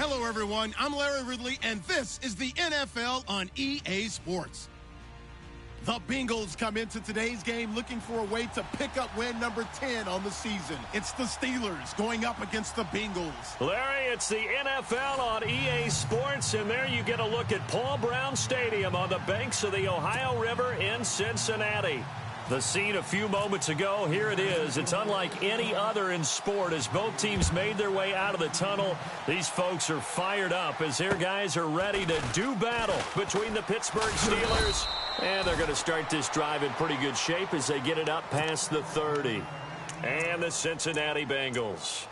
Hello, everyone. I'm Larry Ridley, and this is the NFL on EA Sports. The Bengals come into today's game looking for a way to pick up win number 10 on the season. It's the Steelers going up against the Bengals. Larry, it's the NFL on EA Sports, and there you get a look at Paul Brown Stadium on the banks of the Ohio River in Cincinnati. The scene a few moments ago, here it is. It's unlike any other in sport as both teams made their way out of the tunnel. These folks are fired up as their guys are ready to do battle between the Pittsburgh Steelers. And they're going to start this drive in pretty good shape as they get it up past the 30. And the Cincinnati Bengals.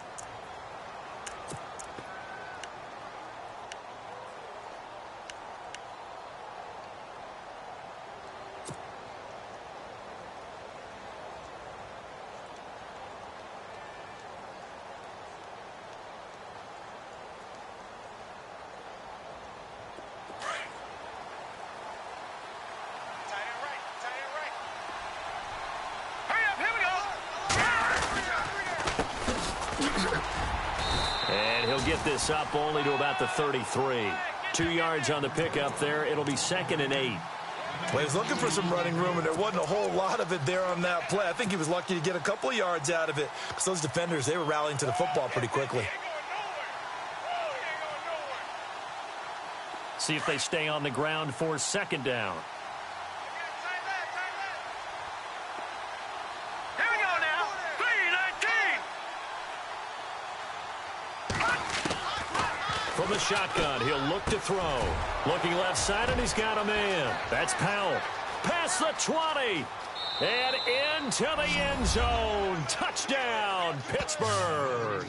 Get this up only to about the 33. 2 yards on the pickup there. It'll be 2nd and 8. Well, he was looking for some running room, and there wasn't a whole lot of it there on that play. I think he was lucky to get a couple of yards out of it because those defenders, they were rallying to the football pretty quickly. See if they stay on the ground for 2nd down. From the shotgun, he'll look to throw. Looking left side, and he's got a man. That's Powell. Past the 20. And into the end zone. Touchdown, Pittsburgh.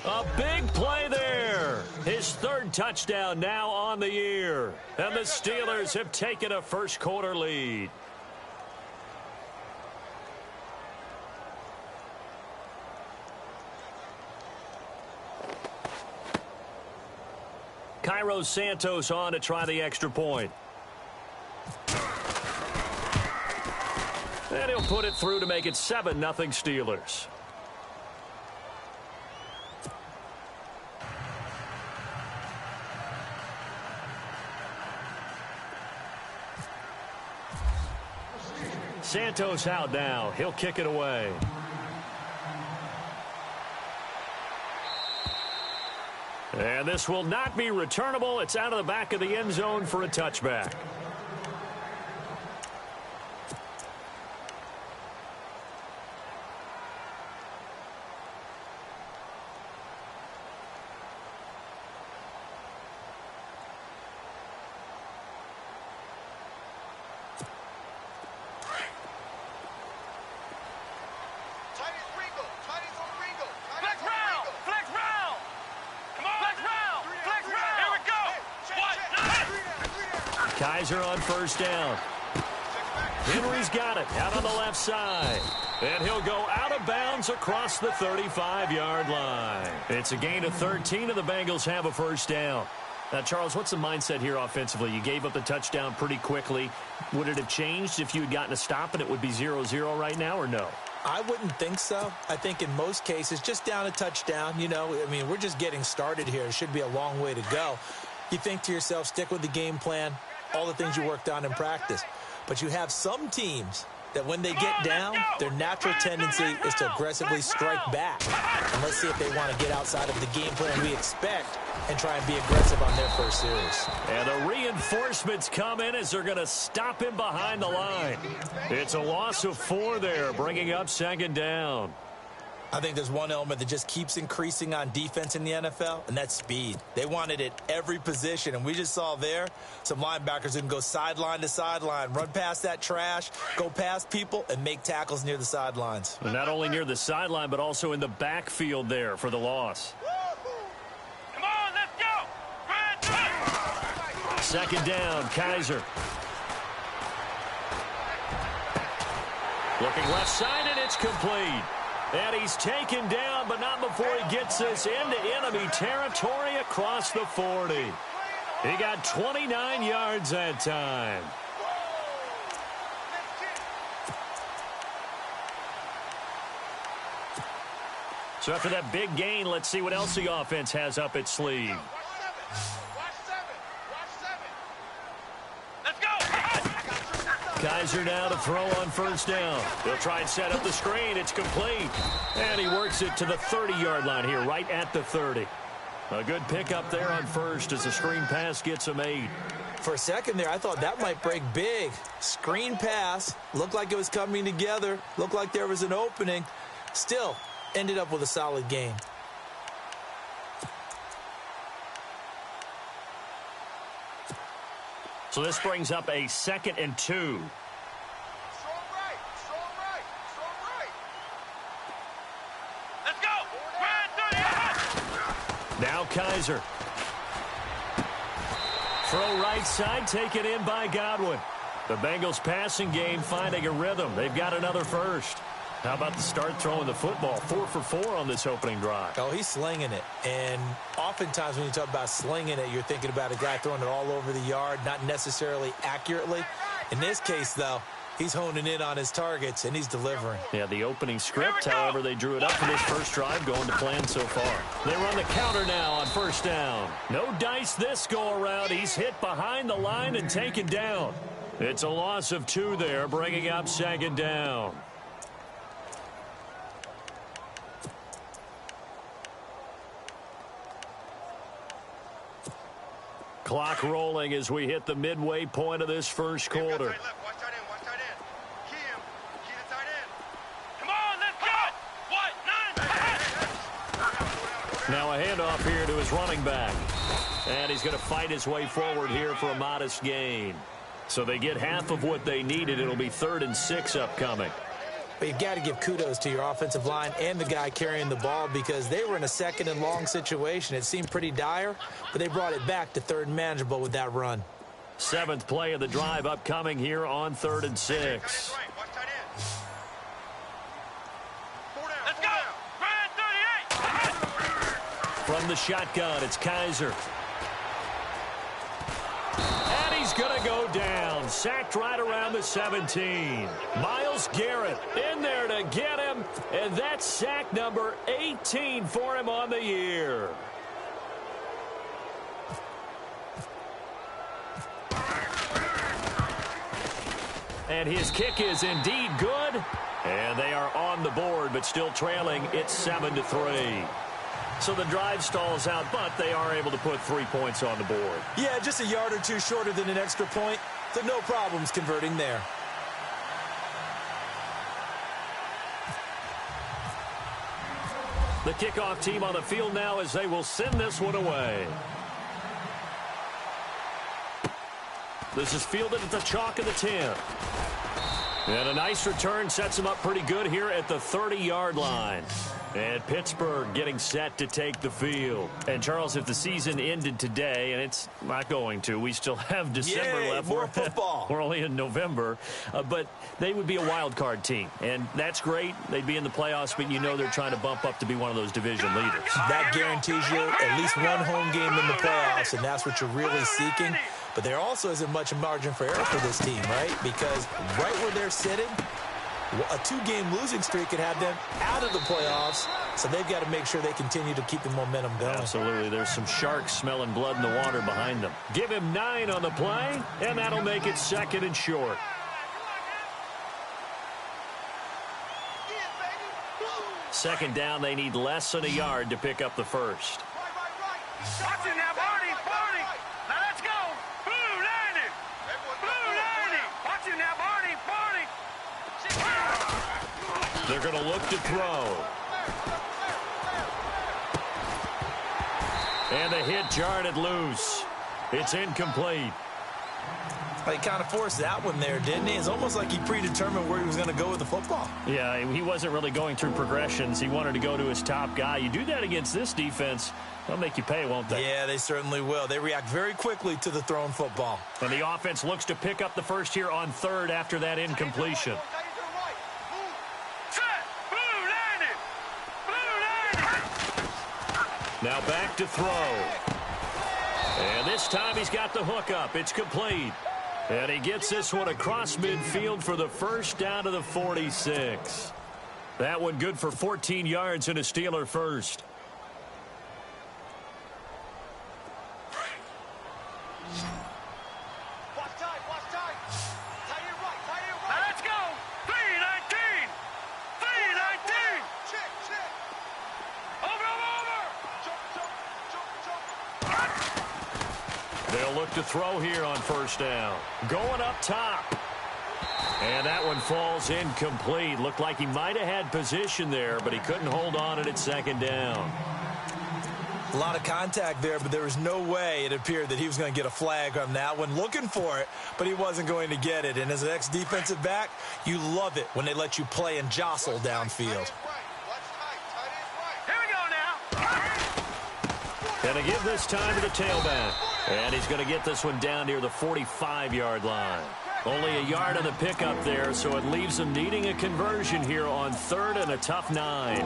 A big play there. His 3rd touchdown now on the year. And the Steelers have taken a first-quarter lead. Cairo Santos on to try the extra point. And he'll put it through to make it 7-0 Steelers. Santos out now. He'll kick it away. And this will not be returnable. It's out of the back of the end zone for a touchback. Kaiser on 1st down. Henry's got it out on the left side. And he'll go out of bounds across the 35-yard line. It's a gain of 13, and the Bengals have a 1st down. Now, Charles, what's the mindset here offensively? You gave up the touchdown pretty quickly. Would it have changed if you had gotten a stop and it would be 0-0 right now, or no? I wouldn't think so. I think in most cases, just down a touchdown, we're just getting started here. It should be a long way to go. You think to yourself, stick with the game plan, all the things you worked on in practice. But you have some teams that when they get down, their natural tendency is to aggressively strike back. And let's see if they want to get outside of the game plan we expect and try and be aggressive on their first series. And the reinforcements come in as they're going to stop him behind the line. It's a loss of 4 there, bringing up 2nd down. I think there's one element that just keeps increasing on defense in the NFL, and that's speed. They want it at every position, and we just saw there some linebackers who can go sideline to sideline, run past that trash, go past people, and make tackles near the sidelines. And not only near the sideline, but also in the backfield there for the loss. Come on, let's go! 2nd down, Kaiser. Looking left side, and it's complete. And he's taken down, but not before he gets us into enemy territory across the 40. He got 29 yards that time. So after that big gain, let's see what else the offense has up its sleeve. Kaiser now to throw on first down. He'll try and set up the screen. It's complete. And he works it to the 30-yard line here, right at the 30. A good pickup there on first as the screen pass gets him 8. For a second there, I thought that might break big. Screen pass. Looked like it was coming together. Looked like there was an opening. Still, ended up with a solid gain. So this brings up a 2nd and 2. Strong right. Let's go. Now Kaiser. Throw right side, taken in by Godwin. The Bengals passing game finding a rhythm. They've got another first. How about the start throwing the football? 4 for 4 on this opening drive. Oh, he's slinging it. And oftentimes when you talk about slinging it, you're thinking about a guy throwing it all over the yard, not necessarily accurately. In this case, though, he's honing in on his targets, and he's delivering. Yeah, the opening script, however, they drew it up for this first drive, going to plan so far. They run the counter now on first down. No dice this go-around. He's hit behind the line and taken down. It's a loss of 2 there, bringing up 2nd down. Clock rolling as we hit the midway point of this first quarter. Now a handoff here to his running back. And he's going to fight his way forward here for a modest gain. So they get half of what they needed. It'll be 3rd and 6 upcoming. But you've got to give kudos to your offensive line and the guy carrying the ball because they were in a 2nd and long situation. It seemed pretty dire, but they brought it back to 3rd and manageable with that run. 7th play of the drive upcoming here on 3rd and 6. Let's go. Ryan 38. From the shotgun, it's Kaiser. And he's going to go down. Sacked right around the 17. Myles Garrett in there to get him. And that's sack number 18 for him on the year. And his kick is indeed good. And they are on the board, but still trailing. It's 7-3. So the drive stalls out, but they are able to put 3 points on the board. Yeah, just a yard or two shorter than an extra point. So no problems converting there. The kickoff team on the field now as they will send this one away. This is fielded at the chalk of the 10. And a nice return sets him up pretty good here at the 30-yard line. And Pittsburgh getting set to take the field. And, Charles, if the season ended today, and it's not going to, we still have December left. More football. We're only in November. But they would be a wild card team. And that's great. They'd be in the playoffs, but you know they're trying to bump up to be one of those division leaders. That guarantees you at least one home game in the playoffs, and that's what you're really seeking. But there also isn't much margin for error for this team, right? Because right where they're sitting, a 2-game losing streak could have them out of the playoffs, so they've got to make sure they continue to keep the momentum going. Absolutely. There's some sharks smelling blood in the water behind them. Give him 9 on the play, and that'll make it 2nd and short. Second down, they need less than a yard to pick up the first. Watch it now, Barney. Now let's go. Blue 90. Blue 90. Watch it now, Barney. They're going to look to throw. And the hit jarred it loose. It's incomplete. He kind of forced that one there, didn't he? It's almost like he predetermined where he was going to go with the football. Yeah, he wasn't really going through progressions. He wanted to go to his top guy. You do that against this defense, they'll make you pay, won't they? Yeah, they certainly will. They react very quickly to the thrown football. And the offense looks to pick up the first here on 3rd after that incompletion. Now back to throw. And this time he's got the hook up. It's complete. And he gets this one across midfield for the first down to the 46. That one good for 14 yards and a Steeler first. Watch time, watch time. Tight end right, tight end right. Now let's go. 3-19. 3-19. Check, check. Over. Jump. They'll look to throw here on first down. Going up top. And that one falls incomplete. Looked like he might have had position there, but he couldn't hold on at second down. A lot of contact there, but there was no way it appeared that he was going to get a flag on that one. Looking for it, but he wasn't going to get it. And as an ex-defensive back, you love it when they let you play and jostle downfield. Here we go now. Gonna give this time to the tailback. And he's going to get this one down near the 45-yard line. Only a yard on the pickup there, so it leaves him needing a conversion here on 3rd and a tough 9.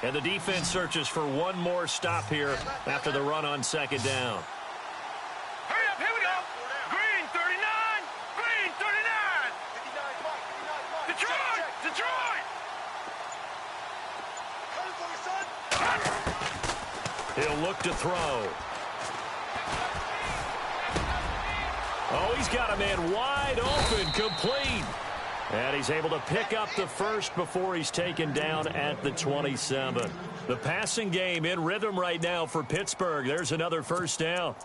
And the defense searches for one more stop here after the run on second down. Hurry up, here we go. Green 39. Green 39. Detroit. He'll look to throw. Oh, he's got a man wide open, complete. And he's able to pick up the first before he's taken down at the 27. The passing game in rhythm right now for Pittsburgh. There's another first down.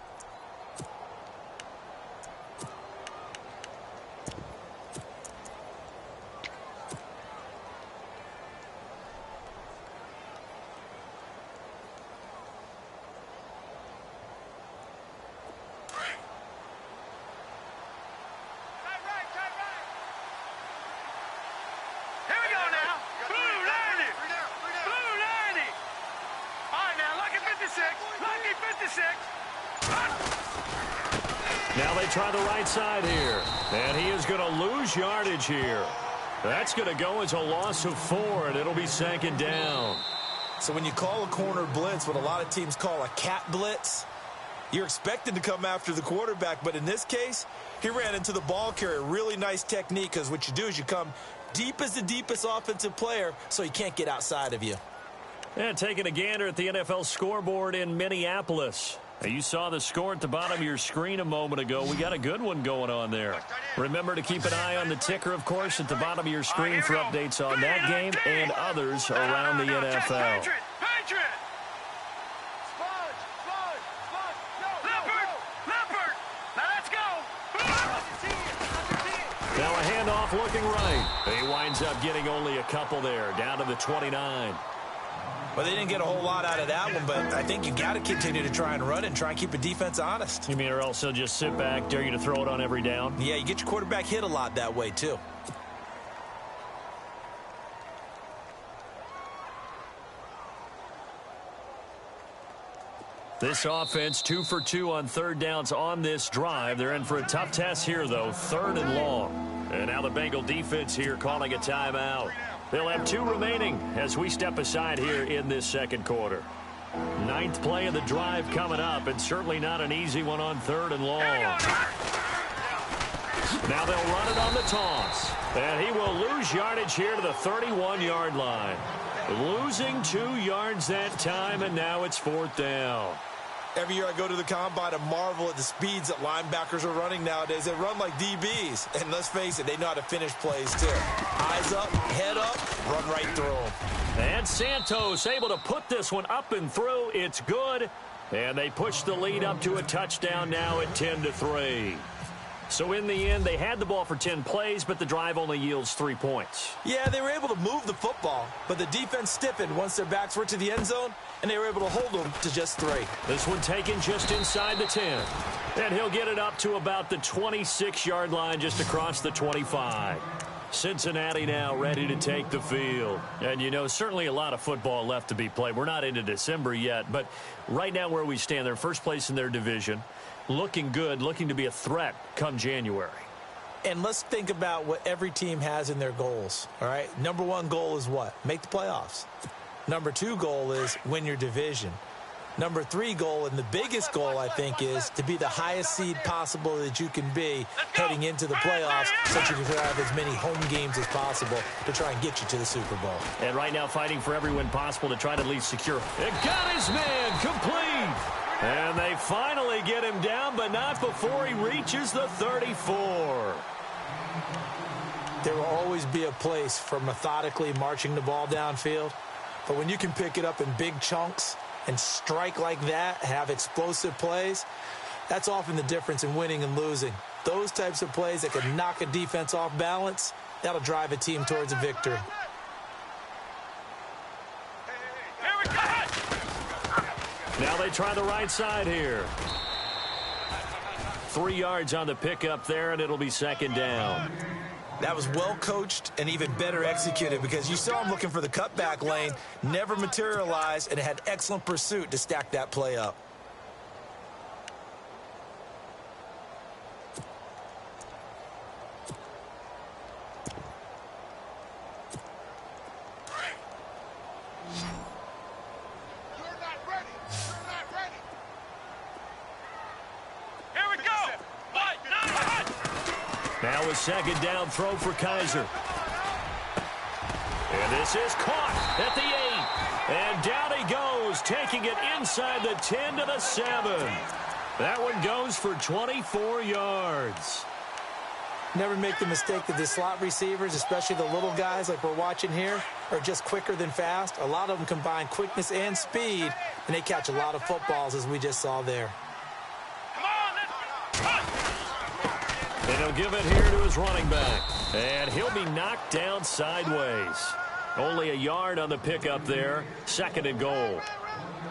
Now they try the right side here. And he is going to lose yardage here. That's going to go as a loss of 4, and it'll be second down. So when you call a corner blitz, what a lot of teams call a cat blitz, you're expected to come after the quarterback. But in this case, he ran into the ball carrier. Really nice technique, because what you do is you come deep as the deepest offensive player so he can't get outside of you. And taking a gander at the NFL scoreboard in Minneapolis. You saw the score at the bottom of your screen a moment ago. We got a good one going on there. Remember to keep an eye on the ticker, of course, at the bottom of your screen for updates on that game and others around the NFL. Now a handoff looking right. He winds up getting only a couple there, down to the 29. Well, they didn't get a whole lot out of that one, but I think you got to continue to try and run and try and keep a defense honest. You mean or else they'll just sit back, dare you to throw it on every down? Yeah, you get your quarterback hit a lot that way, too. This offense 2 for 2 on third downs on this drive. They're in for a tough test here, though, 3rd and long. And now the Bengal defense here calling a timeout. They'll have 2 remaining as we step aside here in this second quarter. 9th play of the drive coming up, and certainly not an easy one on 3rd and long. Now they'll run it on the toss. And he will lose yardage here to the 31-yard line. Losing 2 yards that time, and now it's 4th down. Every year I go to the combine and marvel at the speeds that linebackers are running nowadays. They run like DBs. And let's face it, they know how to finish plays too. Eyes up, head up, run right through them. And Santos able to put this one up and through. It's good. And they push the lead up to a touchdown now at 10-3. So in the end, they had the ball for 10 plays, but the drive only yields 3 points. Yeah, they were able to move the football, but the defense stiffened once their backs were to the end zone, and they were able to hold them to just 3. This one taken just inside the 10. And he'll get it up to about the 26-yard line just across the 25. Cincinnati now ready to take the field. And, you know, certainly a lot of football left to be played. We're not into December yet, but right now where we stand, they're first place in their division. Looking good, looking to be a threat come January. And let's think about what every team has in their goals, all right? Number 1 goal is what? Make the playoffs. Number 2 goal is win your division. Number 3 goal, and the biggest goal, I think, is to be the highest seed possible that you can be heading into the playoffs, so you can have as many home games as possible to try and get you to the Super Bowl. And right now fighting for every win possible to try to at least secure. It got his man complete. And they finally get him down, but not before he reaches the 34. There will always be a place for methodically marching the ball downfield, but when you can pick it up in big chunks and strike like that, have explosive plays, that's often the difference in winning and losing. Those types of plays that can knock a defense off balance, that'll drive a team towards a victory. Now they try the right side here. 3 yards on the pickup there, and it'll be second down. That was well coached and even better executed, because you saw him looking for the cutback lane, never materialized, and had excellent pursuit to stack that play up. Now a second down throw for Kaiser. And this is caught at the 8. And down he goes, taking it inside the 10 to the 7. That one goes for 24 yards. Never make the mistake that the slot receivers, especially the little guys like we're watching here, are just quicker than fast. A lot of them combine quickness and speed, and they catch a lot of footballs, as we just saw there. And he'll give it here to his running back. And he'll be knocked down sideways. Only a yard on the pickup there. Second and goal.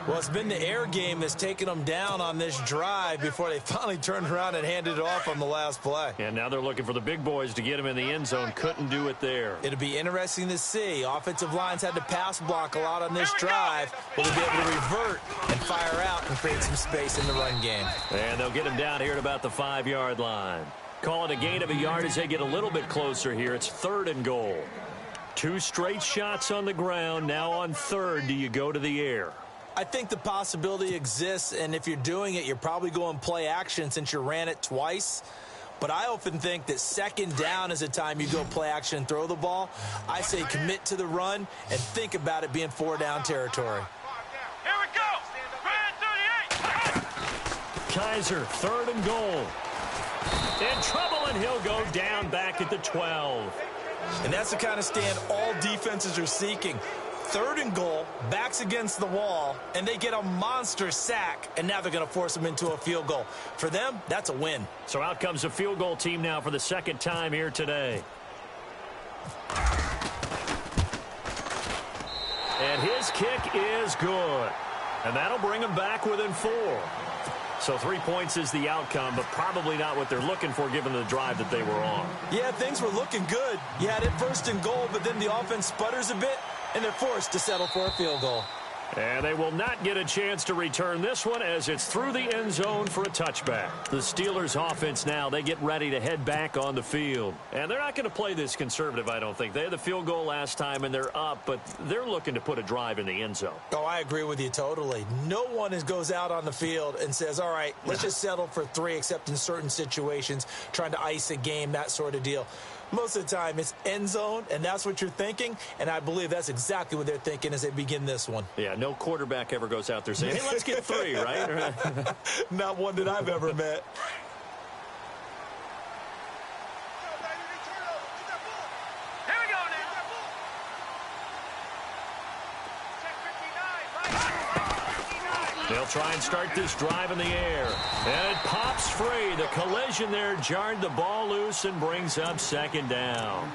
Well, it's been the air game that's taken them down on this drive before they finally turned around and handed it off on the last play. And now they're looking for the big boys to get him in the end zone. Couldn't do it there. It'll be interesting to see. Offensive lines had to pass block a lot on this drive. Will they be able to revert and fire out and create some space in the run game? And they'll get him down here at about the 5-yard line. Call it a gain of a yard as they get a little bit closer here. It's third and goal. 2 straight shots on the ground. Now on third, do you go to the air? I think the possibility exists, and if you're doing it, you're probably going play action since you ran it twice. But I often think that second down is a time you go play action and throw the ball. I say commit to the run and think about it being 4-down territory. Here we go. Grand 38. Kaiser, third and goal. In trouble, and he'll go down back at the 12. And that's the kind of stand all defenses are seeking. Third and goal, backs against the wall, and they get a monster sack, and now they're going to force them into a field goal. For them, that's a win. So out comes the field goal team now for the second time here today. And his kick is good. And that'll bring them back within 4. So 3 points is the outcome, but probably not what they're looking for given the drive that they were on. Yeah, things were looking good. You had it first and goal, but then the offense sputters a bit, and they're forced to settle for a field goal. And they will not get a chance to return this one as it's through the end zone for a touchback. The Steelers offense now, they get ready to head back on the field. And they're not going to play this conservative, I don't think. They had the field goal last time and they're up, but they're looking to put a drive in the end zone. Oh, I agree with you totally. No one goes out on the field and says, all right, let's just settle for 3, except in certain situations, trying to ice a game, that sort of deal. Most of the time, it's end zone, and that's what you're thinking, and I believe that's exactly what they're thinking as they begin this one. Yeah, no quarterback ever goes out there saying, hey, let's get 3, right? Not one that I've ever met. Here we go now. They'll try and start this drive in the air. And it pops free. The collision there jarred the ball loose and brings up second down.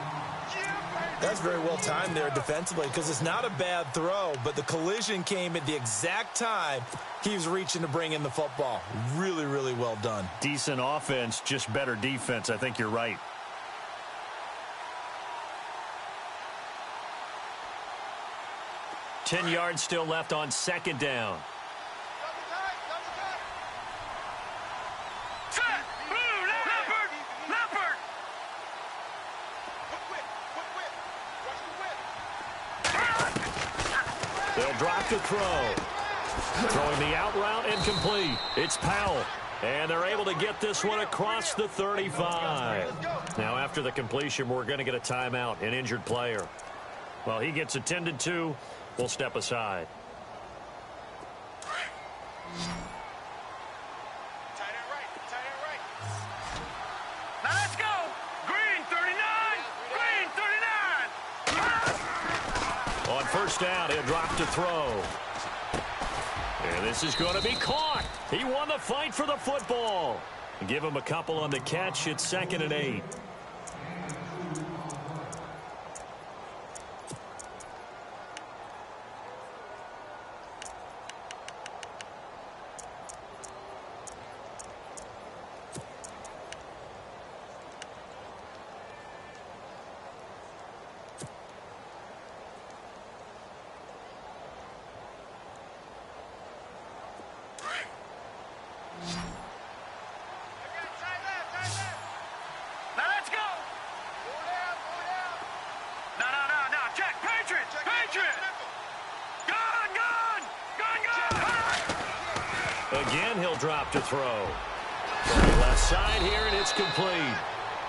That's very well timed there defensively, because it's not a bad throw, but the collision came at the exact time he was reaching to bring in the football. Really, really well done. Decent offense, just better defense. I think you're right. Ten yards still left on second down. They'll drop to throw. Throwing the out route incomplete. It's Powell. And they're able to get this one across the 35. Now, after the completion, we're going to get a timeout, an injured player. While he gets attended to, we'll step aside. Now let's go. Green 39. Green 39. On first down, he'll drop to throw. And this is going to be caught. He won the fight for the football. Give him a couple on the catch. It's 2nd and 8. Again, he'll drop to throw. From the left side here, and it's complete.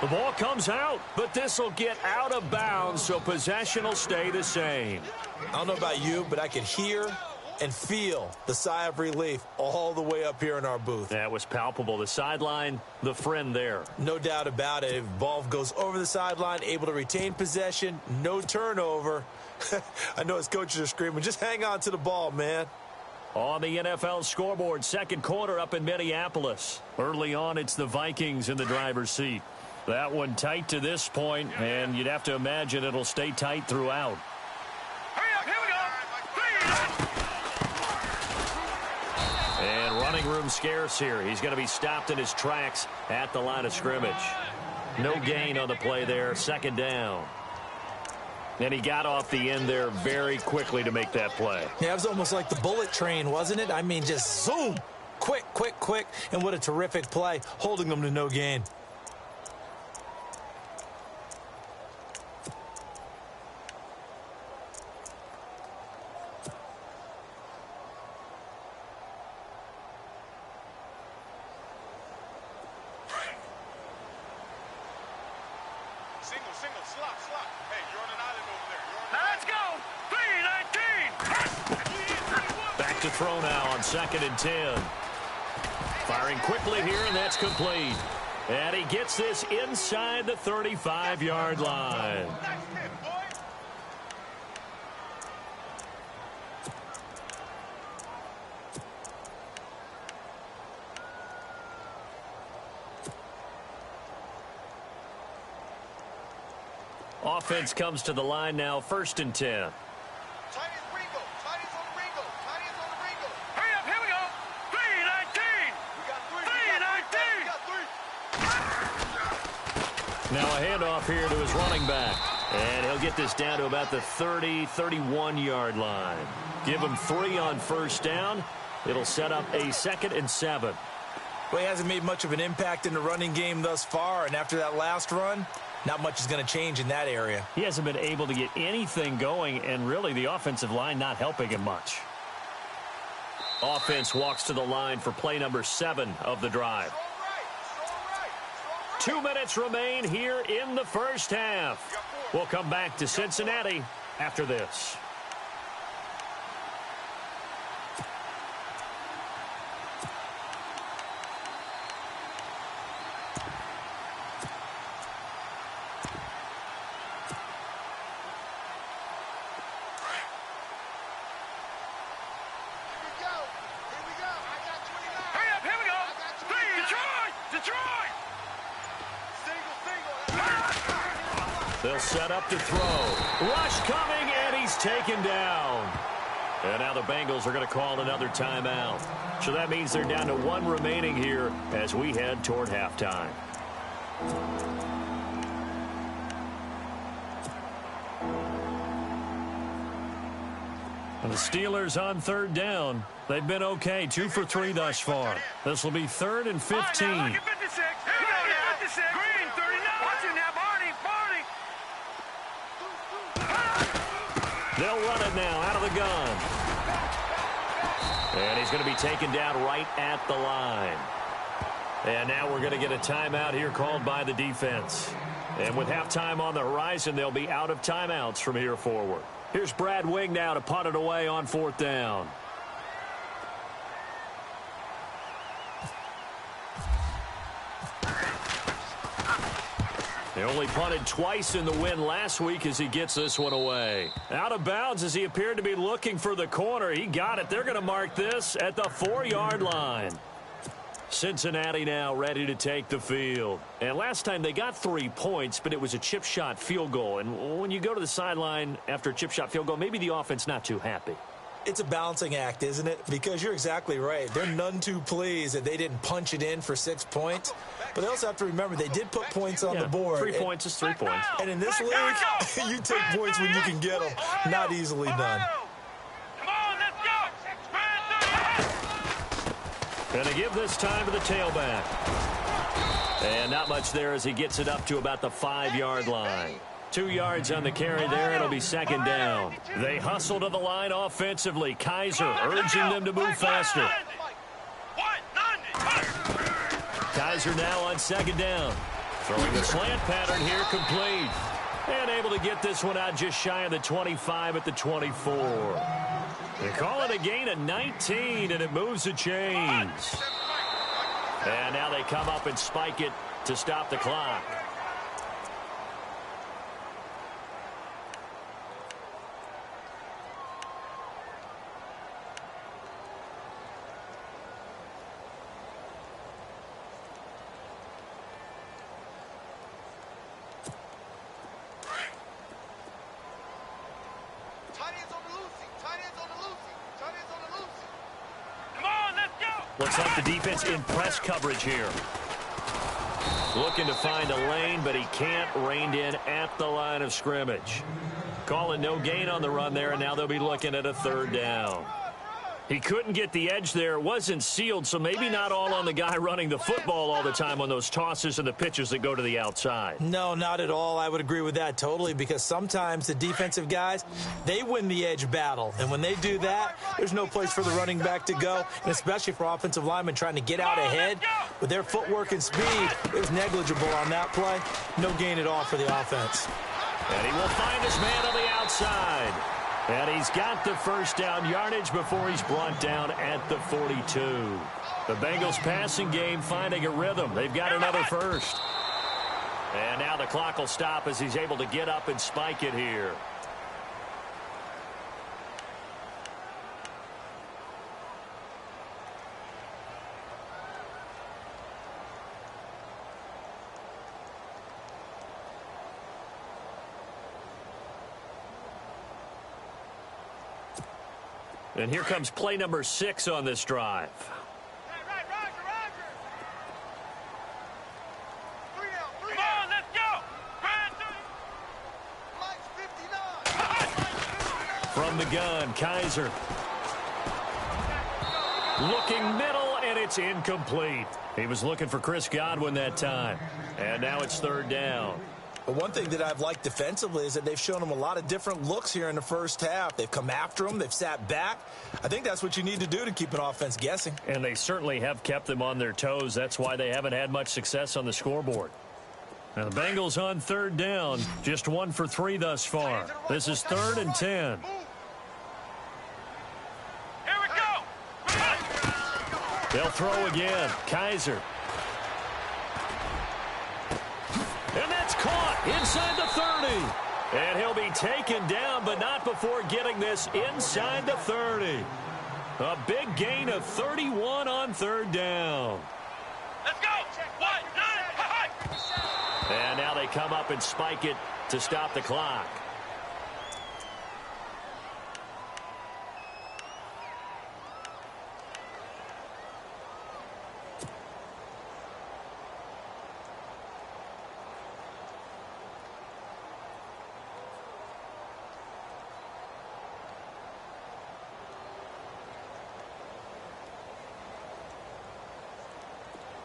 The ball comes out, but this will get out of bounds, so possession will stay the same. I don't know about you, but I could hear and feel the sigh of relief all the way up here in our booth. That was palpable. The sideline, the friend there. No doubt about it. If ball goes over the sideline, able to retain possession, no turnover. I know his coaches are screaming, just hang on to the ball, man. On the NFL scoreboard, 2nd quarter up in Minneapolis. Early on, it's the Vikings in the driver's seat. That one tight to this point, and you'd have to imagine it'll stay tight throughout. Hurry up, here we go. And running room scarce here. He's going to be stopped in his tracks at the line of scrimmage. No gain on the play there, 2nd down. And he got off the end there very quickly to make that play. Yeah, it was almost like the bullet train, wasn't it? I mean, just zoom. Quick, quick, quick. And what a terrific play, holding them to no gain. Single, slot. Hey, you're on an island over there. Now let's go. 3-19. Back to throw now on 2nd and 10. Firing quickly here, and that's complete. And he gets this inside the 35-yard line. Nice hit, boy. Offense comes to the line now, 1st and 10. Chinese Ringo. Chinese on the Ringo. Chinese on the Ringo. Hurry up, here we go. 3-19. We got 3. 3-19. Now a handoff here to his running back. And he'll get this down to about the 30, 31-yard line. Give him 3 on first down. It'll set up a 2nd and 7. Well, he hasn't made much of an impact in the running game thus far, and after that last run, not much is going to change in that area. He hasn't been able to get anything going, and really the offensive line not helping him much. Offense walks to the line for play number 7 of the drive. 2 minutes remain here in the first half. We'll come back to Cincinnati after this. They'll set up to throw. Rush coming, and he's taken down. And now the Bengals are going to call another timeout. So that means they're down to 1 remaining here as we head toward halftime. And the Steelers on 3rd down. They've been okay, 2 for 3 thus far. This will be 3rd and 15. Green 39. Watch him now, Barney. They'll run it now out of the gun. And he's going to be taken down right at the line. And now we're going to get a timeout here called by the defense. And with halftime on the horizon, they'll be out of timeouts from here forward. Here's Brad Wing now to punt it away on 4th down. He only punted twice in the win last week as he gets this one away. Out of bounds as he appeared to be looking for the corner. He got it. They're going to mark this at the 4-yard line. Cincinnati now ready to take the field. And last time they got 3 points, but it was a chip shot field goal. And when you go to the sideline after a chip shot field goal, maybe the offense not too happy. It's a balancing act, isn't it? Because you're exactly right. They're none too pleased that they didn't punch it in for 6 points. But they also have to remember they did put points on the board. 3 points is 3 points. And in this league, you take points when you can get them. Not easily done. Come on, let's go. Going to give this time to the tailback. And not much there as he gets it up to about the 5-yard line. 2 yards on the carry there. It'll be 2nd down. They hustle to the line offensively. Kaiser urging them to move faster. Kaiser now on 2nd down. Throwing the slant pattern here complete. And able to get this one out just shy of the 25 at the 24. They call it a gain of 19, and it moves the chains. And now they come up and spike it to stop the clock. Looks like the defense in press coverage here. Looking to find a lane, but he can't. Reined in at the line of scrimmage. Calling no gain on the run there, and now they'll be looking at a 3rd down. He couldn't get the edge there. It wasn't sealed, so maybe not all on the guy running the football all the time on those tosses and the pitches that go to the outside. No, not at all. I would agree with that totally, because sometimes the defensive guys, they win the edge battle. And when they do that, there's no place for the running back to go, and especially for offensive linemen trying to get out ahead. With their footwork and speed, it was negligible on that play. No gain at all for the offense. And he will find his man on the outside. And he's got the 1st down yardage before he's brought down at the 42. The Bengals passing game finding a rhythm. They've got another 1st. And now the clock will stop as he's able to get up and spike it here. And here comes play number 6 on this drive. Right, Roger. 3 down. Come on, let's go. Mike's 59. From the gun, Kaiser. Looking middle, and it's incomplete. He was looking for Chris Godwin that time. And now it's 3rd down. But one thing that I've liked defensively is that they've shown them a lot of different looks here in the 1st half. They've come after them. They've sat back. I think that's what you need to do to keep an offense guessing. And they certainly have kept them on their toes. That's why they haven't had much success on the scoreboard. Now the Bengals on 3rd down. Just 1 for 3 thus far. This is 3rd and 10. Here we go. They'll throw again. Kaiser. And that's caught inside the 30. And he'll be taken down, but not before getting this inside the 30. A big gain of 31 on 3rd down. Let's go. 1, 9, And now they come up and spike it to stop the clock.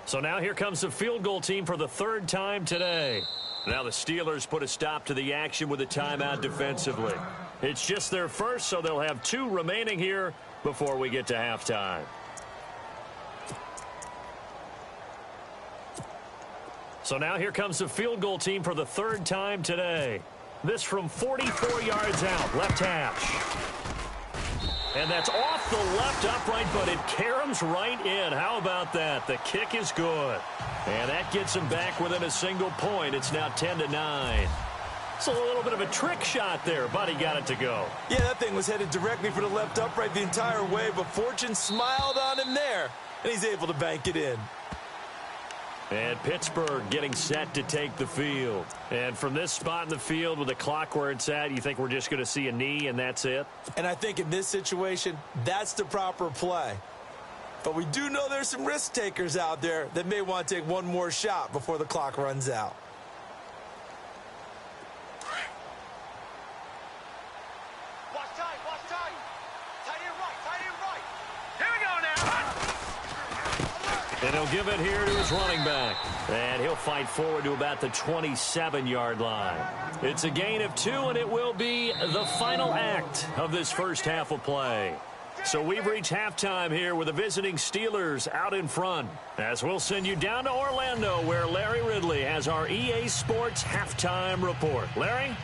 So now here comes the field goal team for the 3rd time today. Now the Steelers put a stop to the action with a timeout defensively. It's just their first, so they'll have 2 remaining here before we get to halftime. So now here comes the field goal team for the 3rd time today. This from 44 yards out, left hash. And that's off the left upright, but it caroms right in. How about that? The kick is good. And that gets him back within a single point. It's now 10-9. It's a little bit of a trick shot there, but he got it to go. Yeah, that thing was headed directly for the left upright the entire way, but fortune smiled on him there, and he's able to bank it in. And Pittsburgh getting set to take the field. And from this spot in the field with the clock where it's at, you think we're just going to see a knee and that's it? And I think in this situation, that's the proper play. But we do know there's some risk takers out there that may want to take one more shot before the clock runs out. Watch tight. Tight end right. Here we go now. And he'll give it here to his running back. And he'll fight forward to about the 27-yard line. It's a gain of 2, and it will be the final act of this first half of play. So we've reached halftime here with the visiting Steelers out in front. As we'll send you down to Orlando, where Larry Ridley has our EA Sports halftime report. Larry?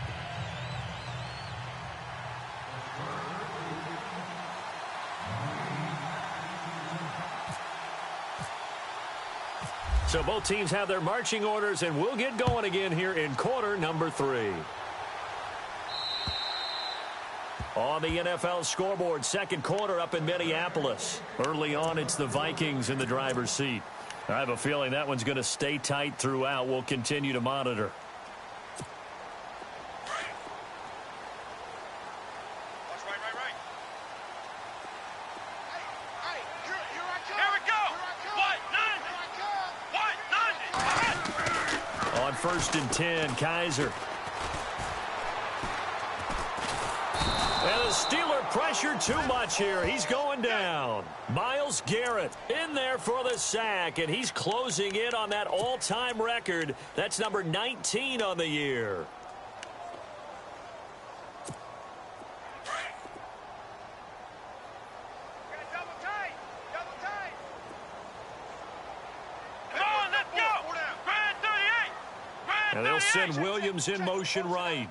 So both teams have their marching orders, and we'll get going again here in quarter number 3. On the NFL scoreboard, second quarter up in Minneapolis. Early on, it's the Vikings in the driver's seat. I have a feeling that one's going to stay tight throughout. We'll continue to monitor. On 1st and 10, Kaiser. And the Steeler pressure too much here. He's going down. Myles Garrett in there for the sack, and he's closing in on that all-time record. That's number 19 on the year. And they'll send Williams in motion right.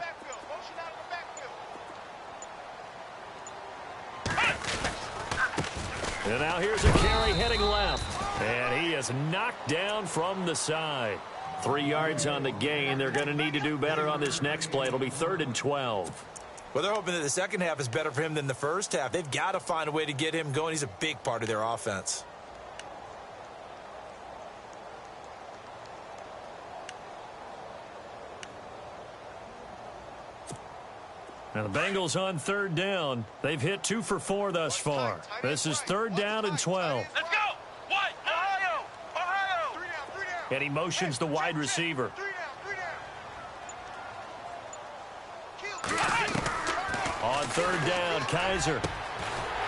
And now here's a carry heading left. And he is knocked down from the side. 3 yards on the gain. They're going to need to do better on this next play. It'll be 3rd and 12. Well, they're hoping that the second half is better for him than the first half. They've got to find a way to get him going. He's a big part of their offense. Now the Bengals on 3rd down. They've hit 2 for 4 thus far. This is 3rd down and 12. Let's go. What? Ohio. 3 down. And he motions the wide receiver. 3 down. On 3rd down, Kaiser.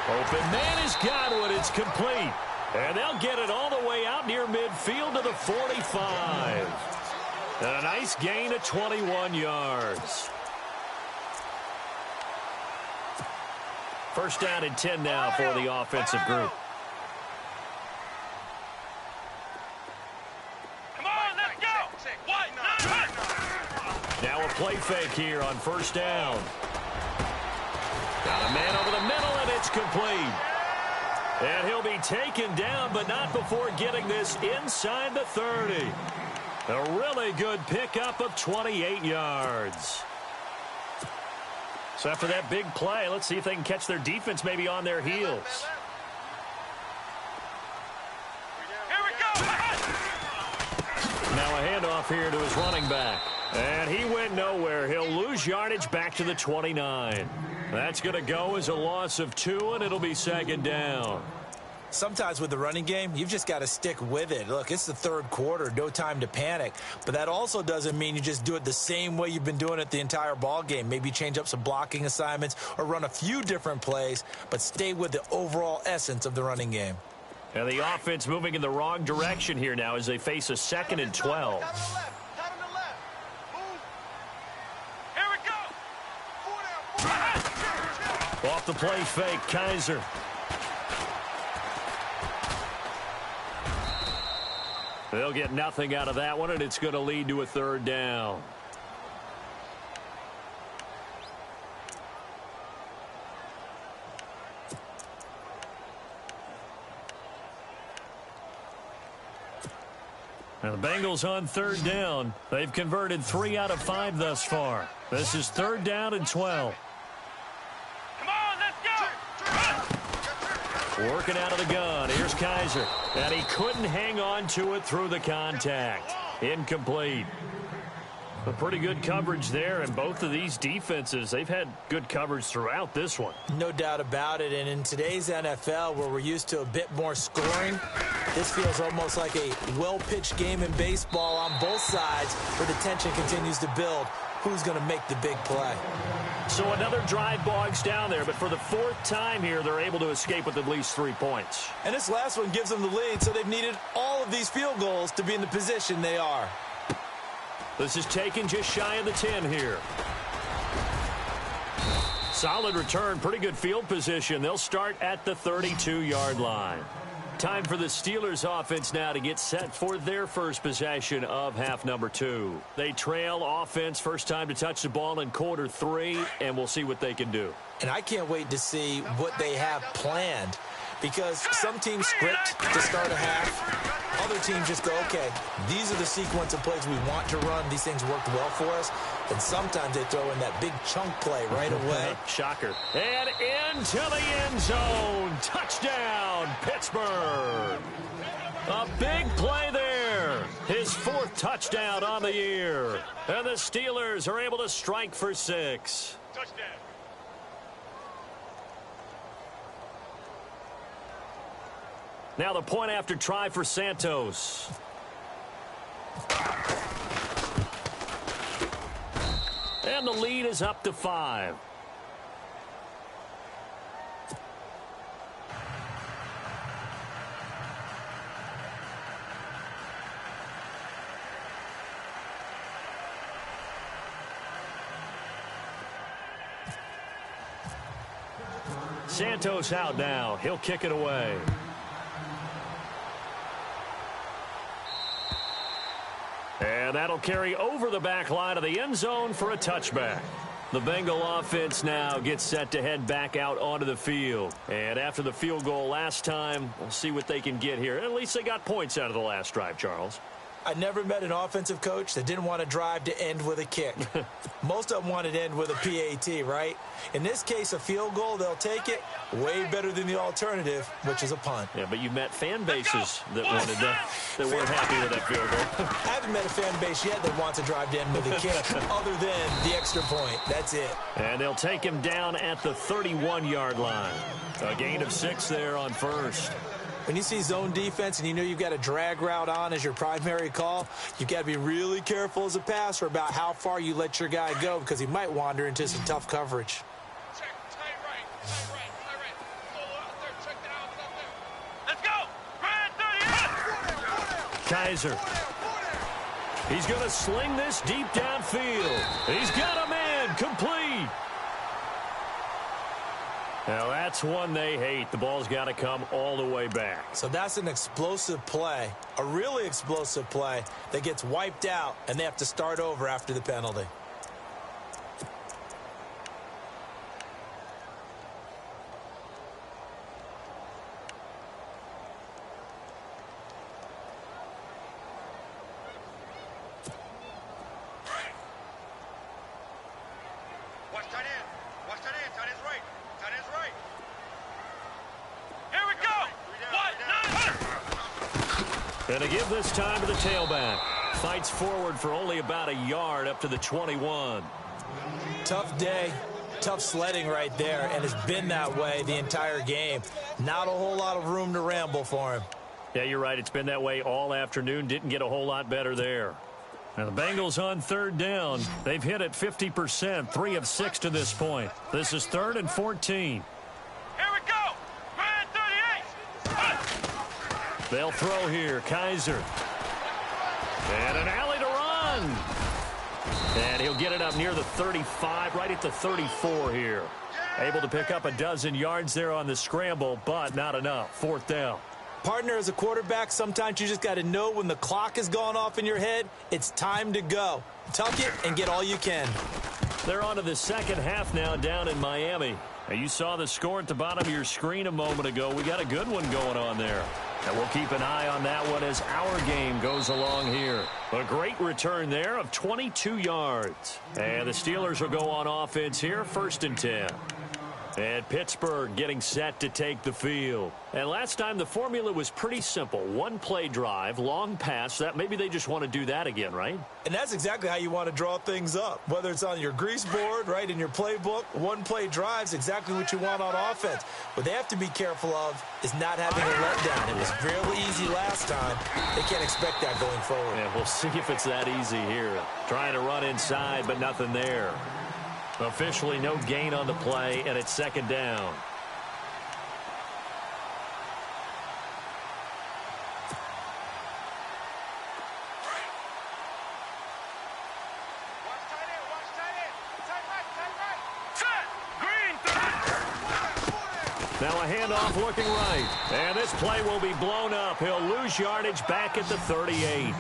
Open man has got it. It's complete. And they'll get it all the way out near midfield to the 45. And a nice gain of 21 yards. 1st down and 10 now for the offensive group. Come on, let's go. Now a play fake here on 1st down. Got a man over the middle, and it's complete. And he'll be taken down, but not before getting this inside the 30. A really good pickup of 28 yards. So after that big play, let's see if they can catch their defense maybe on their heels. Here we go. Now a handoff here to his running back. And he went nowhere. He'll lose yardage back to the 29. That's going to go as a loss of 2, and it'll be 2nd down. Sometimes with the running game, you've just got to stick with it. Look, it's the 3rd quarter, no time to panic. But that also doesn't mean you just do it the same way you've been doing it the entire ball game. Maybe change up some blocking assignments or run a few different plays, but stay with the overall essence of the running game. And the offense moving in the wrong direction here now as they face a 2nd and 12. Tight on the left. Off the play fake, Kaiser. They'll get nothing out of that one, and it's going to lead to a third down. Now the Bengals on third down. They've converted 3 out of 5 thus far. This is third down and 12. Come on, let's go! Working out of the gun. Here's Kaiser. And he couldn't hang on to it through the contact. Incomplete. But pretty good coverage there, and both of these defenses, they've had good coverage throughout this one. No doubt about it, and in today's NFL, where we're used to a bit more scoring, this feels almost like a well-pitched game in baseball on both sides, where the tension continues to build. Who's going to make the big play? So another drive bogs down there, but for the 4th time here, they're able to escape with at least 3 points. And this last one gives them the lead, so they've needed all of these field goals to be in the position they are. This is taken just shy of the 10 here. Solid return, pretty good field position. They'll start at the 32-yard line. Time for the Steelers offense now to get set for their first possession of half number 2. They trail offense, first time to touch the ball in quarter 3, and we'll see what they can do. And I can't wait to see what they have planned, because some teams script to start a half. Other teams just go, okay, these are the sequence of plays we want to run. These things worked well for us. And sometimes they throw in that big chunk play right away. Shocker. And into the end zone. Touchdown, Pittsburgh. A big play there. His 4th touchdown on the year. And the Steelers are able to strike for 6. Touchdown. Now the point after try for Santos. And the lead is up to 5. Santos out now. He'll kick it away. And that'll carry over the back line of the end zone for a touchback. The Bengal offense now gets set to head back out onto the field. And after the field goal last time, we'll see what they can get here. At least they got points out of the last drive, Charles. I never met an offensive coach that didn't want to drive to end with a kick. Most of them wanted to end with a PAT, right? In this case, a field goal, they'll take it. Way better than the alternative, which is a punt. Yeah, but you met fan bases that wanted that weren't happy with that field goal. I haven't met a fan base yet that wants to drive to end with a kick other than the extra point. That's it. And they'll take him down at the 31-yard line. A gain of 6 there on first. When you see zone defense and you know you've got a drag route on as your primary call, you've got to be really careful as a passer about how far you let your guy go, because he might wander into some tough coverage. Check, tight right. Solo out there, check that out there. Let's go! Grand 38! Kaiser. He's going to sling this deep downfield. He's got him in. Complete. Now, that's one they hate. The ball's got to come all the way back. So that's an explosive play, a really explosive play that gets wiped out, and they have to start over after the penalty. Watch tight end. Watch tight end. Tight end's right. Tight end's right. Here we go. And to give this time to the tailback. Fights forward for only about a yard up to the 21. Tough day, tough sledding right there, and it's been that way the entire game. Not a whole lot of room to ramble for him. Yeah, you're right. It's been that way all afternoon. Didn't get a whole lot better there. Now the Bengals on third down. They've hit it 50%, 3 of 6 to this point. This is 3rd and 14. Here we go. Grand 38. They'll throw here. Kaiser. And an alley to run. And he'll get it up near the 35, right at the 34 here. Yeah! Able to pick up a dozen yards there on the scramble, but not enough. 4th down. Partner, as a quarterback, sometimes you just got to know when the clock has gone off in your head, it's time to go. Tuck it and get all you can. They're on to the second half now down in Miami. Now, you saw the score at the bottom of your screen a moment ago. We got a good one going on there. And we'll keep an eye on that one as our game goes along here. A great return there of 22 yards. And the Steelers will go on offense here, 1st and 10. And Pittsburgh getting set to take the field. And last time the formula was pretty simple. 1-play drive, long pass. That maybe they just want to do that again, right? And that's exactly how you want to draw things up. Whether it's on your grease board, right, in your playbook, 1-play drive is exactly what you want on offense. What they have to be careful of is not having a letdown. It was fairly easy last time. They can't expect that going forward. Yeah, we'll see if it's that easy here. Trying to run inside, but nothing there. Officially no gain on the play, and it's 2nd down. Now a handoff looking right. And this play will be blown up. He'll lose yardage back at the 38.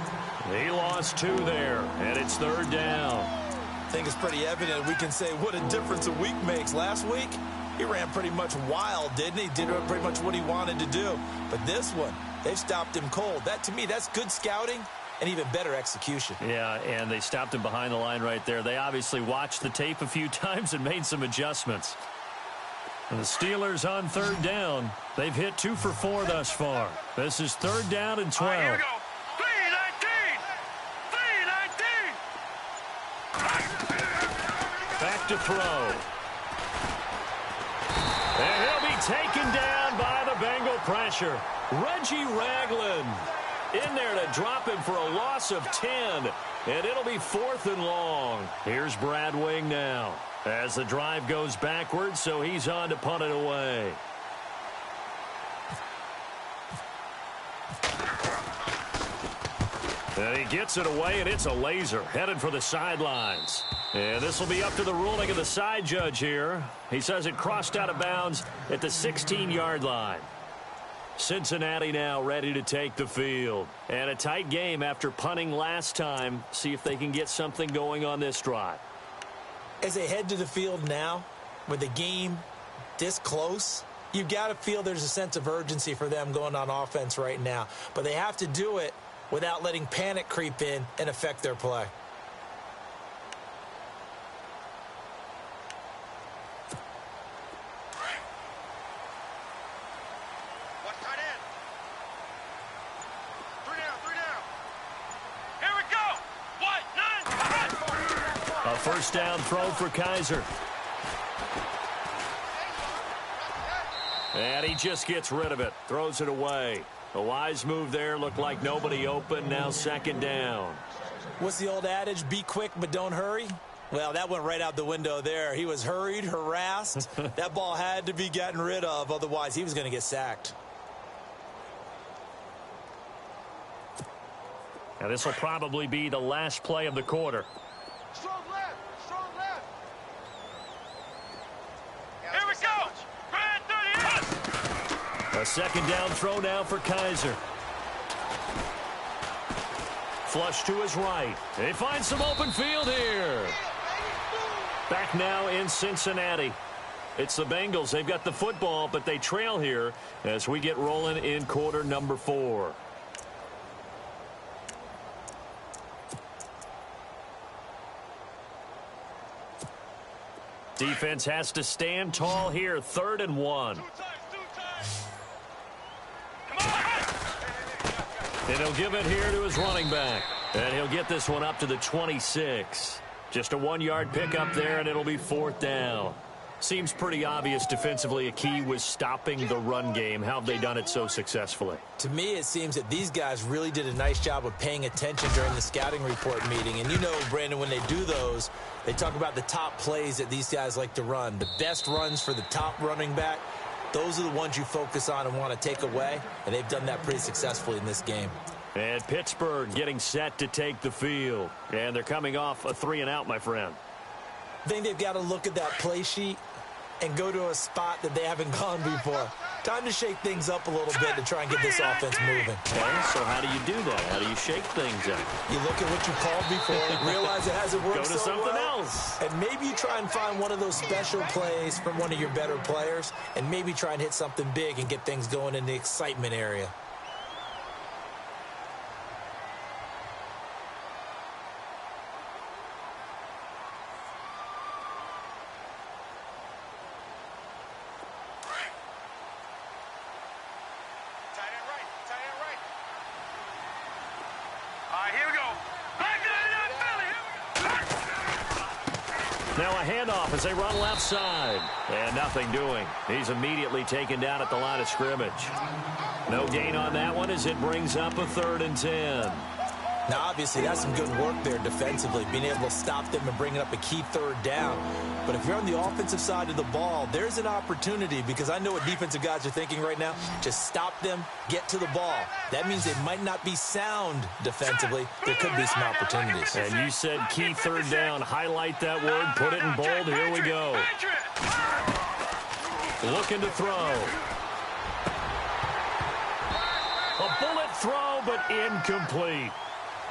He lost 2 there, and it's 3rd down. I think it's pretty evident we can say what a difference a week makes. Last week, he ran pretty much wild, didn't he? Did pretty much what he wanted to do. But this one, they've stopped him cold. That, to me, that's good scouting and even better execution. Yeah, and they stopped him behind the line right there. They obviously watched the tape a few times and made some adjustments. And the Steelers on 3rd down. They've hit 2 for 4 thus far. This is 3rd down and 12. All right, here we go. 3-19. Back to throw. And he'll be taken down by the Bengal pressure. Reggie Ragland in there to drop him for a loss of 10. And it'll be 4th and long. Here's Brad Wing now as the drive goes backwards, so he's on to punt it away. And he gets it away, and it's a laser headed for the sidelines. And this will be up to the ruling of the side judge here. He says it crossed out of bounds at the 16-yard line. Cincinnati now ready to take the field. And a tight game after punting last time. See if they can get something going on this drive. As they head to the field now, with the game this close, you've got to feel there's a sense of urgency for them going on offense right now. But they have to do it without letting panic creep in and affect their play. Watch tight end. 3 down. Here we go. White, 9. A 1st down throw for Kaiser. And he just gets rid of it. Throws it away. A wise move there. Looked like nobody open. Now 2nd down. What's the old adage? Be quick, but don't hurry. Well, that went right out the window there. He was hurried, harassed. That ball had to be gotten rid of. Otherwise, he was going to get sacked. Now this will probably be the last play of the quarter. Strong left. Here we go. Grand 38. A 2nd down throw now for Kaiser. Flush to his right. They find some open field here. Back now in Cincinnati. It's the Bengals. They've got the football, but they trail here as we get rolling in quarter number 4. Defense has to stand tall here. 3rd and 1. And he'll give it here to his running back. And he'll get this one up to the 26. Just a 1-yard pickup there, and it'll be 4th down. Seems pretty obvious defensively a key was stopping the run game. How have they done it so successfully? To me, it seems that these guys really did a nice job of paying attention during the scouting report meeting. And you know, Brandon, when they do those, they talk about the top plays that these guys like to run. The best runs for the top running back, those are the ones you focus on and want to take away. And they've done that pretty successfully in this game. And Pittsburgh getting set to take the field. And they're coming off a 3-and-out, my friend. I think they've got to look at that play sheet and go to a spot that they haven't gone before. Time to shake things up a little bit to try and get this offense moving. Okay, so how do you do that? How do you shake things up? You look at what you called before, realize it hasn't worked Go to so something well, else. and maybe you try and find one of those special plays from one of your better players, and maybe try and hit something big and get things going in the excitement area. Now a handoff as they run left side. And nothing doing. He's immediately taken down at the line of scrimmage. No gain on that one as it brings up a 3rd and 10. Now, obviously, that's some good work there defensively, being able to stop them and bringing up a key 3rd down. But if you're on the offensive side of the ball, there's an opportunity, because I know what defensive guys are thinking right now. Just stop them, get to the ball. That means they might not be sound defensively. There could be some opportunities. And you said key 3rd down. Highlight that word. Put it in bold. Here we go. Looking to throw. A bullet throw, but incomplete.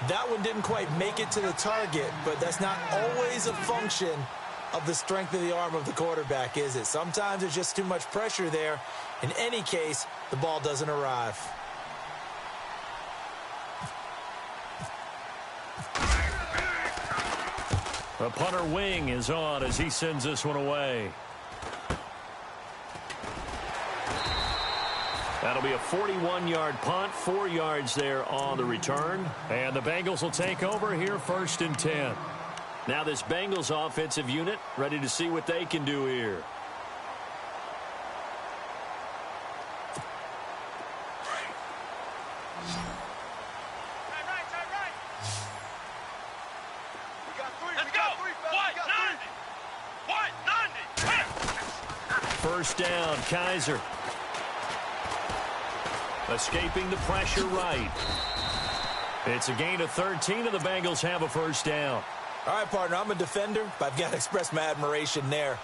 That one didn't quite make it to the target, but that's not always a function of the strength of the arm of the quarterback, is it? Sometimes there's just too much pressure there. In any case, the ball doesn't arrive. The punter wing is on as he sends this one away. That'll be a 41-yard punt, 4 yards there on the return. And the Bengals will take over here 1st and 10. Now this Bengals offensive unit ready to see what they can do here. First down, Kaiser. Escaping the pressure right. It's a gain of 13, and the Bengals have a first down. All right, partner, I'm a defender, but I've got to express my admiration there.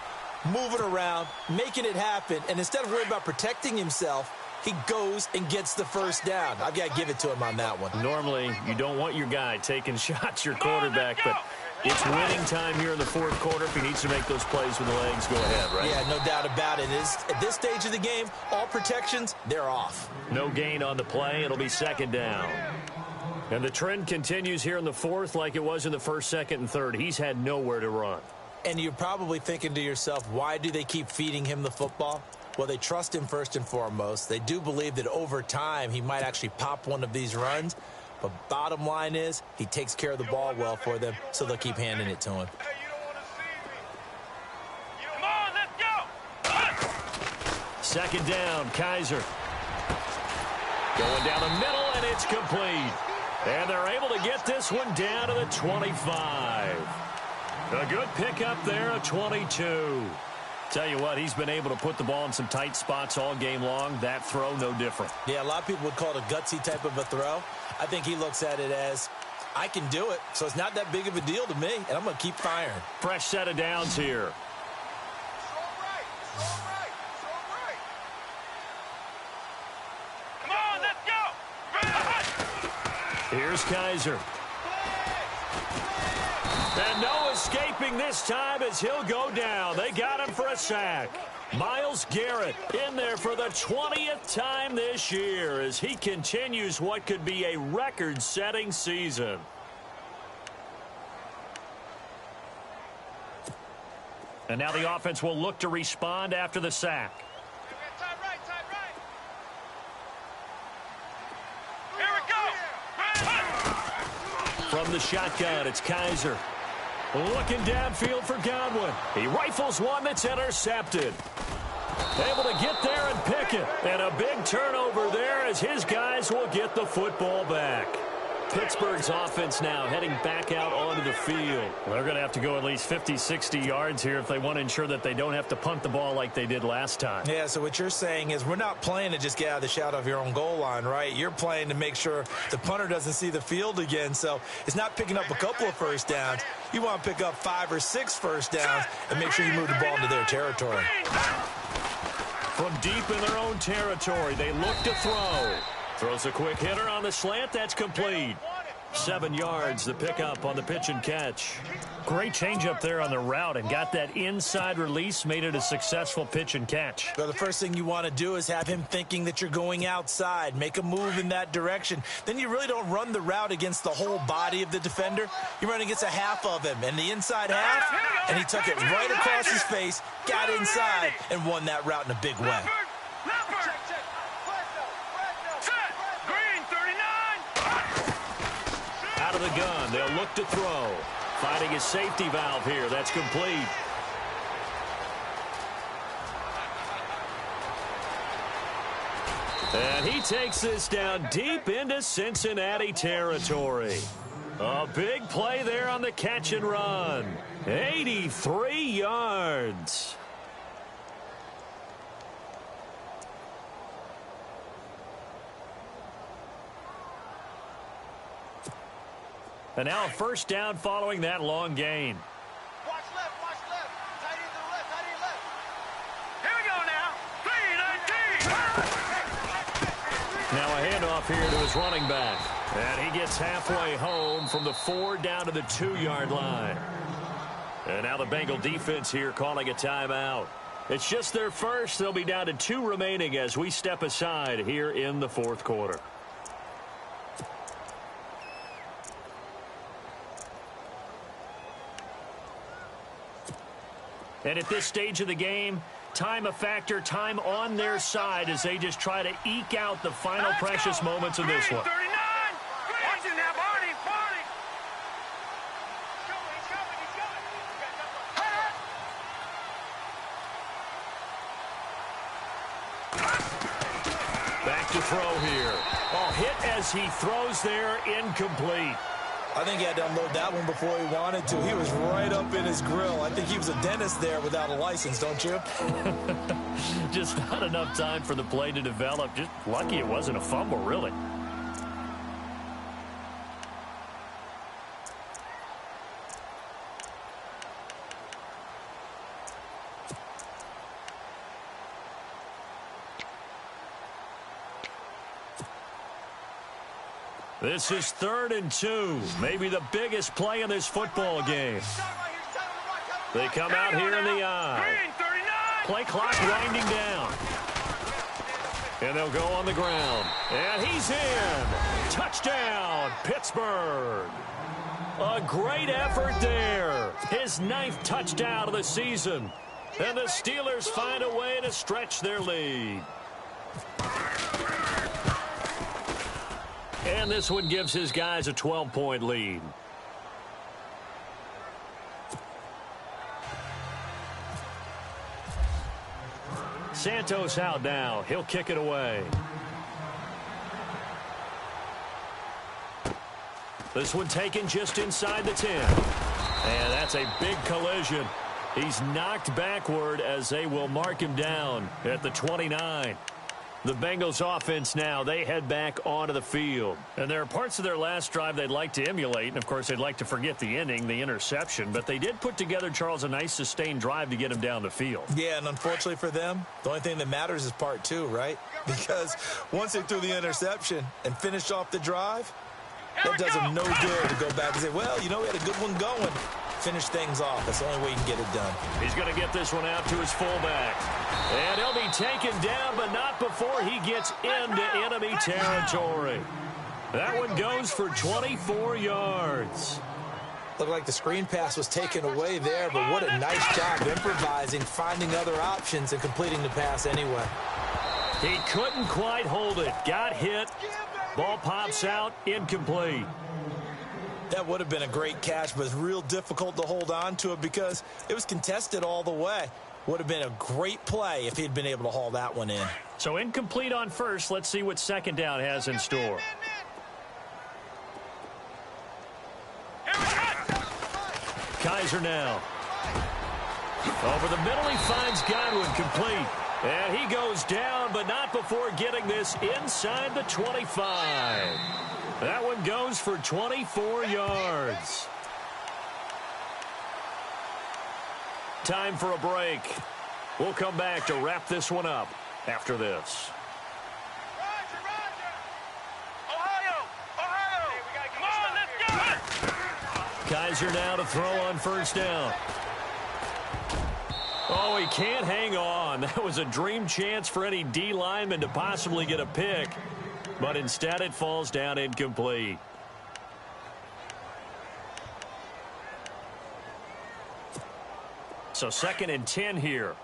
Moving around, making it happen, and instead of worrying about protecting himself, he goes and gets the first down. I've got to give it to him on that one. Normally, you don't want your guy taking shots, your quarterback, but it's winning time here in the 4th quarter. If he needs to make those plays with the legs, go ahead, right? Yeah, no doubt about it. At this stage of the game, all protections, they're off. No gain on the play. It'll be 2nd down. And the trend continues here in the 4th like it was in the 1st, 2nd, and 3rd. He's had nowhere to run. And you're probably thinking to yourself, why do they keep feeding him the football? Well, they trust him first and foremost. They do believe that over time he might actually pop one of these runs. But bottom line is he takes care of the ball well for them, so they'll keep handing it to him. Come on, let's go. 2nd down, Kaiser. Going down the middle, and it's complete. And they're able to get this one down to the 25. A good pickup there, a 22. Tell you what, he's been able to put the ball in some tight spots all game long. That throw, no different. Yeah, a lot of people would call it a gutsy type of a throw. I think he looks at it as, I can do it, so it's not that big of a deal to me, and I'm going to keep firing. Fresh set of downs here. Come on, let's go. Here's Kaiser. And no escaping this time as he'll go down. They got him for a sack. Myles Garrett in there for the 20th time this year as he continues what could be a record-setting season. And now the offense will look to respond after the sack. Time right. Here we go. From the shotgun, it's Kaiser. Looking downfield for Godwin. He rifles one that's intercepted. Able to get there and pick it. And a big turnover there as his guys will get the football back. Pittsburgh's offense now heading back out onto the field. They're going to have to go at least 50, 60 yards here if they want to ensure that they don't have to punt the ball like they did last time. Yeah, so what you're saying is we're not playing to just get out of the shadow of your own goal line, right? You're playing to make sure the punter doesn't see the field again. So it's not picking up a couple of first downs. You want to pick up 5 or 6 first downs and make sure you move the ball into their territory. From deep in their own territory, they look to throw. Throws a quick hitter on the slant. That's complete. 7 yards, the pickup on the pitch and catch. Great change up there on the route and got that inside release, made it a successful pitch and catch. Well, the first thing you want to do is have him thinking that you're going outside, make a move in that direction. Then you really don't run the route against the whole body of the defender. You run against a half of him, and the inside half, and he took it right across his face, got inside, and won that route in a big way. Out of the gun, they'll look to throw. Finding his safety valve here. That's complete. And he takes this down deep into Cincinnati territory. A big play there on the catch and run. 83 yards. And now a first down following that long gain. Watch left, tight end to the left, tight end left. Here we go now. 3-19. Now a handoff here to his running back. And he gets halfway home from the 4 down to the 2-yard line. And now the Bengal defense here calling a timeout. It's just their first. They'll be down to 2 remaining as we step aside here in the 4th quarter. And at this stage of the game, time a factor, time on their side as they just try to eke out the final precious moments of this one. 39. Watch it now, Barney. Back to throw here. Oh, hit as he throws there, incomplete. I think he had to unload that one before he wanted to. He was right up in his grill. I think he was a dentist there without a license, don't you? Just not enough time for the play to develop. Just lucky it wasn't a fumble, really. This is 3rd and 2. Maybe the biggest play in this football game. They come out here in the eye. Play clock winding down. And they'll go on the ground. And he's in. Touchdown, Pittsburgh. A great effort there. His 9th touchdown of the season. And the Steelers find a way to stretch their lead. And this one gives his guys a 12-point lead. Santos out now. He'll kick it away. This one taken just inside the 10. And that's a big collision. He's knocked backward as they will mark him down at the 29. The Bengals offense now, they head back onto the field. And there are parts of their last drive they'd like to emulate. And, of course, they'd like to forget the inning, the interception. But they did put together, Charles, a nice sustained drive to get him down the field. Yeah, and unfortunately for them, the only thing that matters is part 2, right? Because once they threw the interception and finished off the drive, that does them no good to go back and say, well, you know, we had a good one going. Finish things off. That's the only way you can get it done. He's going to get this one out to his fullback. And he'll be taken down, but not before he gets into enemy territory. That one goes for 24 yards. Looked like the screen pass was taken away there, but what a nice job improvising, finding other options, and completing the pass anyway. He couldn't quite hold it. Got hit. Ball pops out. Incomplete. That would have been a great catch, but it's real difficult to hold on to it because it was contested all the way. Would have been a great play if he'd been able to haul that one in. So incomplete on first. Let's see what second down has in store. Kaiser now. Over the middle, he finds Godwin complete. And he goes down, but not before getting this inside the 25. That one goes for 24 yards. Time for a break. We'll come back to wrap this one up after this. Kaiser now to throw on first down. Oh, he can't hang on. That was a dream chance for any D lineman to possibly get a pick, but instead it falls down incomplete. So 2nd and 10 here.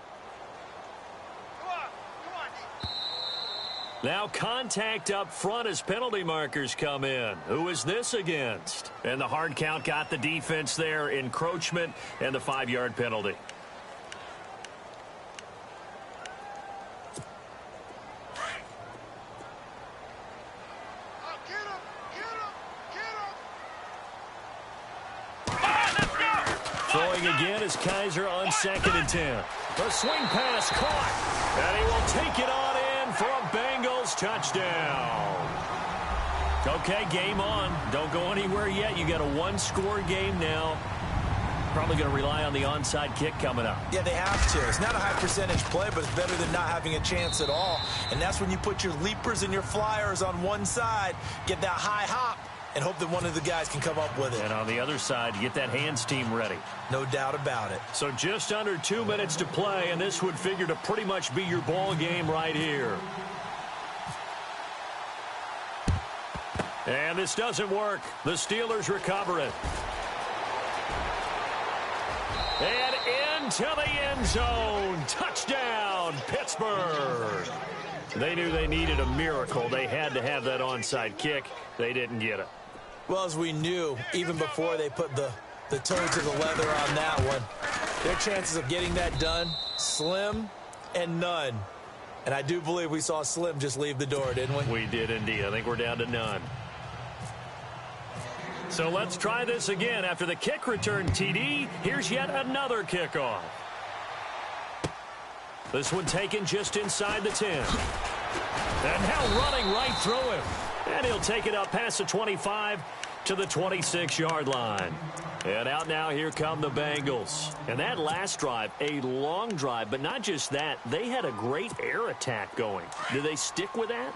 Now contact up front as penalty markers come in. Who is this against? And the hard count got the defense there. Encroachment and the 5-yard penalty. Throwing again is Kaiser on 2nd and 10. The swing pass caught. And he will take it on in for a Bengals touchdown. Okay, game on. Don't go anywhere yet. You got a 1-score game now. Probably going to rely on the onside kick coming up. Yeah, they have to. It's not a high percentage play, but it's better than not having a chance at all. And that's when you put your leapers and your flyers on one side, get that high hop, and hope that one of the guys can come up with it. And on the other side, get that hands team ready. No doubt about it. So just under 2 minutes to play, and this would figure to pretty much be your ball game right here. And this doesn't work. The Steelers recover it. And into the end zone. Touchdown, Pittsburgh. They knew they needed a miracle. They had to have that onside kick. They didn't get it. Well, as we knew, even before they put the toe to the leather on that one, their chances of getting that done, slim and none. And I do believe we saw Slim just leave the door, didn't we? We did indeed. I think we're down to none. So let's try this again. After the kick return TD, here's yet another kickoff. This one taken just inside the 10. And now running right through him. And he'll take it up past the 25 to the 26-yard line. And out now, here come the Bengals. And that last drive, a long drive, but not just that. They had a great air attack going. Do they stick with that?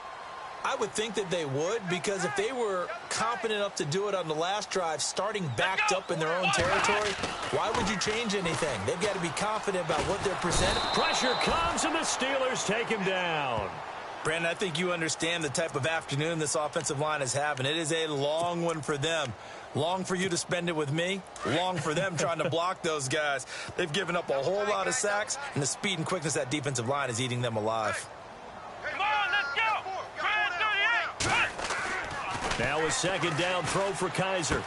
I would think that they would, because if they were competent enough to do it on the last drive, starting backed up in their own territory, why would you change anything? They've got to be confident about what they're presenting. Pressure comes, and the Steelers take him down. Brandon, I think you understand the type of afternoon this offensive line is having. It is a long one for them. Long for you to spend it with me. Long for them trying to block those guys. They've given up a whole lot of sacks, and the speed and quickness of that defensive line is eating them alive. Come on, let's go! Now a second down throw for Kaiser.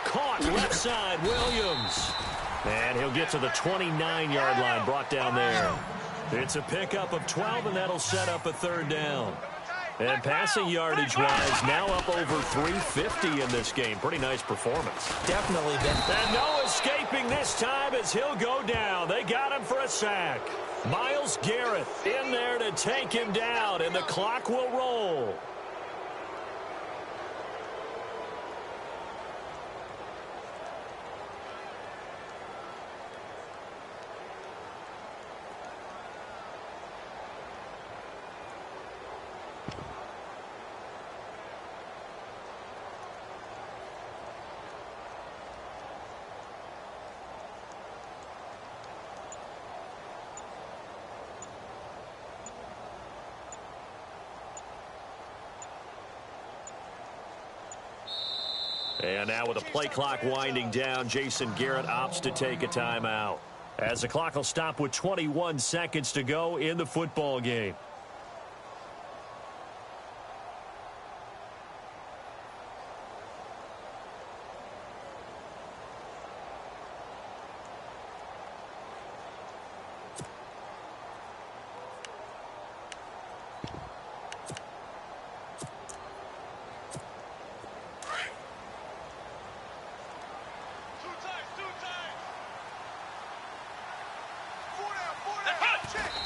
Caught left side, Williams. And he'll get to the 29-yard line, brought down there. It's a pickup of 12, and that'll set up a 3rd down. And passing yardage-wise, now up over 350 in this game. Pretty nice performance. Definitely been. And no escaping this time as he'll go down. They got him for a sack. Myles Garrett in there to take him down, and the clock will roll. And now with the play clock winding down, Jason Garrett opts to take a timeout, as the clock will stop with 21 seconds to go in the football game.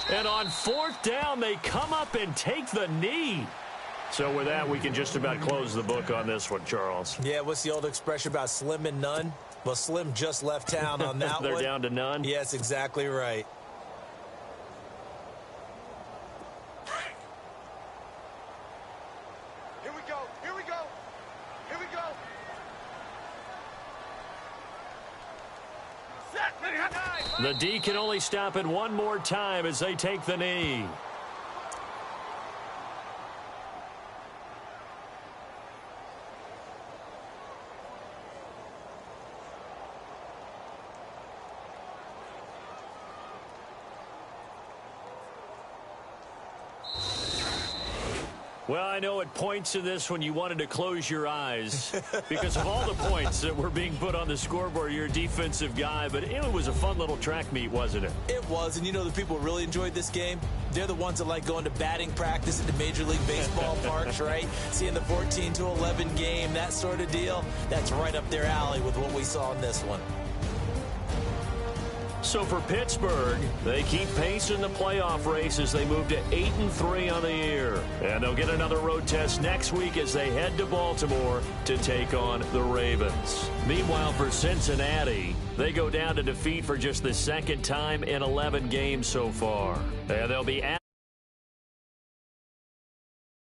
And on 4th down, they come up and take the knee. So with that, we can just about close the book on this one, Charles. Yeah, what's the old expression about slim and none? Well, Slim just left town on that They're one. down to none? Yes, exactly right. Here we go. Here we go. Here we go. Set. The D can only stop it one more time as they take the knee. Well, I know at points in this when you wanted to close your eyes because of all the points that were being put on the scoreboard. You're a defensive guy, but it was a fun little track meet, wasn't it? It was, and you know the people who really enjoyed this game? They're the ones that like going to batting practice at the Major League Baseball parks, right? Seeing the 14-11 game, that sort of deal. That's right up their alley with what we saw in this one. So for Pittsburgh, they keep pace in the playoff race as they move to 8-3 on the year. And they'll get another road test next week as they head to Baltimore to take on the Ravens. Meanwhile, for Cincinnati, they go down to defeat for just the second time in 11 games so far. And they'll be at